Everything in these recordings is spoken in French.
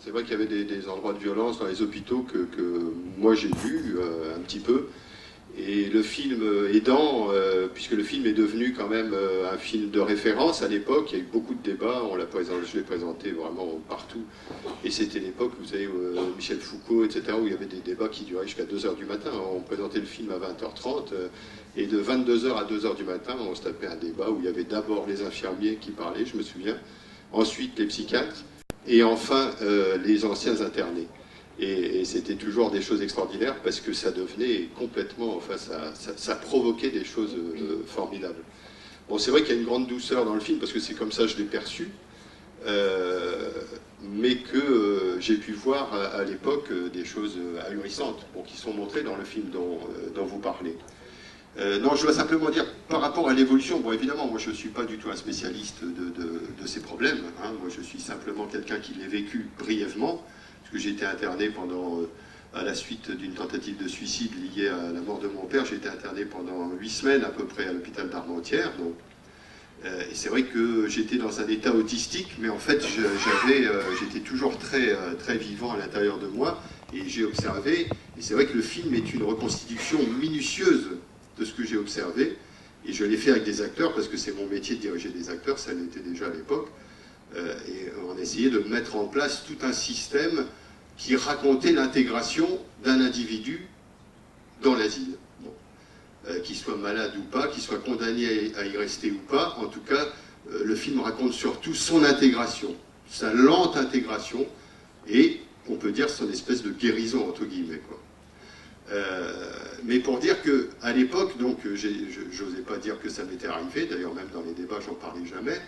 C'est vrai qu'il y avait des endroits de violence dans les hôpitaux que moi j'ai vus un petit peu. Et le film aidant, puisque le film est devenu quand même un film de référence à l'époque, il y a eu beaucoup de débats, je l'ai présenté vraiment partout. Et c'était l'époque, vous savez, Michel Foucault, etc., où il y avait des débats qui duraient jusqu'à 2 h du matin. On présentait le film à 20 h 30, et de 22 h à 2 h du matin, on se tapait un débat où il y avait d'abord les infirmiers qui parlaient, je me souviens, ensuite les psychiatres, et enfin les anciens internés. Et c'était toujours des choses extraordinaires parce que ça devenait complètement, enfin ça provoquait des choses formidables. Bon, c'est vrai qu'il y a une grande douceur dans le film parce que c'est comme ça que je l'ai perçu, mais que j'ai pu voir à l'époque des choses ahurissantes, bon, qui sont montrées dans le film dont vous parlez. Non, je dois simplement dire, par rapport à l'évolution, bon évidemment, moi je ne suis pas du tout un spécialiste de ces problèmes, hein. Moi je suis simplement quelqu'un qui l'ai vécu brièvement, parce que j'ai été interné à la suite d'une tentative de suicide liée à la mort de mon père, j'ai été interné pendant 8 semaines à peu près à l'hôpital d'Armentières. Et c'est vrai que j'étais dans un état autistique, mais en fait j'étais toujours très vivant à l'intérieur de moi, et j'ai observé, et c'est vrai que le film est une reconstitution minutieuse de ce que j'ai observé, et je l'ai fait avec des acteurs, parce que c'est mon métier de diriger des acteurs, ça l'était déjà à l'époque, et on essayait de mettre en place tout un système qui racontait l'intégration d'un individu dans l'asile. Bon. Qu'il soit malade ou pas, qu'il soit condamné à y rester ou pas, en tout cas, le film raconte surtout son intégration, sa lente intégration, et on peut dire son espèce de guérison, entre guillemets, quoi. Mais pour dire qu'à l'époque, donc, j'osais pas dire que ça m'était arrivé, d'ailleurs même dans les débats, j'en parlais jamais,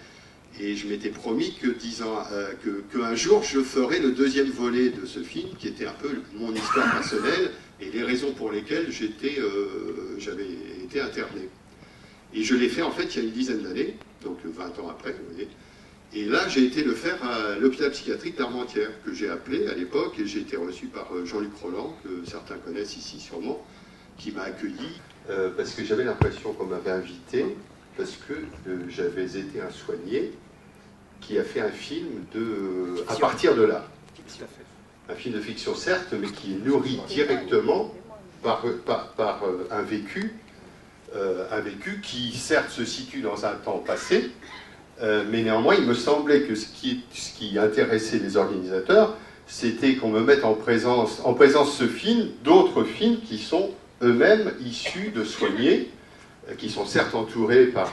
et je m'étais promis qu'un jour je ferais le deuxième volet de ce film, qui était un peu mon histoire personnelle, et les raisons pour lesquelles j'avais été interné. Et je l'ai fait en fait il y a une dizaine d'années, donc 20 ans après, vous voyez. Et là, j'ai été le faire à l'hôpital psychiatrique d'Armentières, que j'ai appelé à l'époque, et j'ai été reçu par Jean-Luc Roland, que certains connaissent ici sûrement, qui m'a accueilli. Parce que j'avais l'impression qu'on m'avait invité, parce que j'avais été un soigné qui a fait un film à partir de là. Un film de fiction, certes, mais qui est nourri directement par un vécu qui, certes, se situe dans un temps passé, mais néanmoins, il me semblait que ce qui intéressait les organisateurs, c'était qu'on me mette en présence ce film, d'autres films qui sont eux-mêmes issus de soignés, qui sont certes entourés par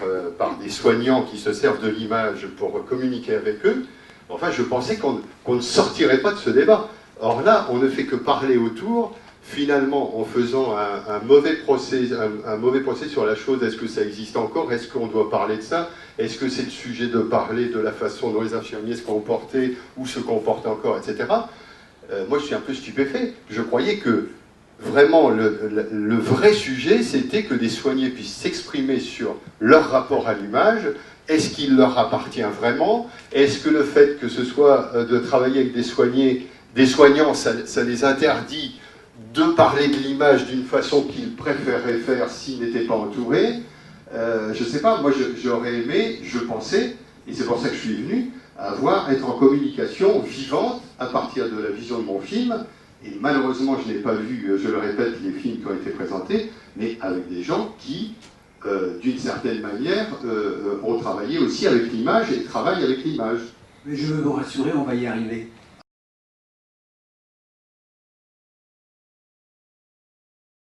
des soignants qui se servent de l'image pour communiquer avec eux. Enfin, je pensais qu'on ne sortirait pas de ce débat. Or là, on ne fait que parler autour, finalement, en faisant un mauvais procès sur la chose. Est-ce que ça existe encore? Est-ce qu'on doit parler de ça? Est-ce que c'est le sujet de parler de la façon dont les infirmiers se comportaient ou se comportent encore, etc. Moi, je suis un peu stupéfait. Je croyais que vraiment, le vrai sujet, c'était que des soignés puissent s'exprimer sur leur rapport à l'image. Est-ce qu'il leur appartient vraiment? Est-ce que le fait que ce soit de travailler avec des soignants, ça les interdit de parler de l'image d'une façon qu'ils préféreraient faire s'ils n'étaient pas entourés? Je ne sais pas, moi j'aurais aimé, je pensais, et c'est pour ça que je suis venu, être en communication vivante à partir de la vision de mon film. Et malheureusement, je n'ai pas vu, je le répète, les films qui ont été présentés, mais avec des gens qui, d'une certaine manière, ont travaillé aussi avec l'image et travaillent avec l'image. Mais je veux vous rassurer, on va y arriver.